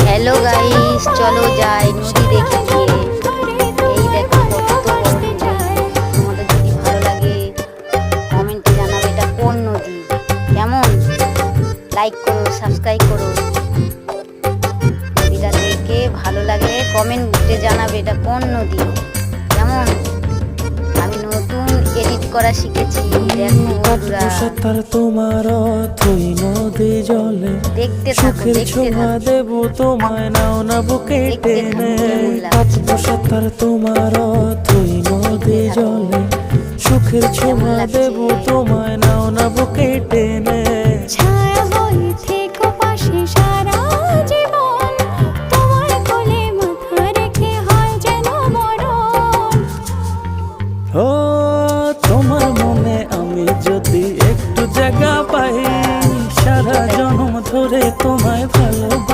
Hello guys, চলো যাই নদী দেখে গিয়ে। এই দেখো কত বড় নদী। তোমাদের যদি ভালো লাগে কমেন্টে জানাবে এটা কোন নদী। কেমন? লাইক করো, সাবস্ক্রাইব করো। নদীটা দেখে ভালো লাগলে কমেন্টে জানাবে এটা কোন নদী। কেমন? আমি নতুন এডিট করা শিখেছি, দেখো বন্ধুরা। তোমার অথই নদী জলে দেখতে থাকো, সুখের দেখতে ছোঁয়া থাকো। দেব তোমায়, নাও না বুকে টেনে। সাতার তোমার অথই নদী জলে সুখের ছোঁয়া দেব তোমায়, নাও না বুকে টেনে।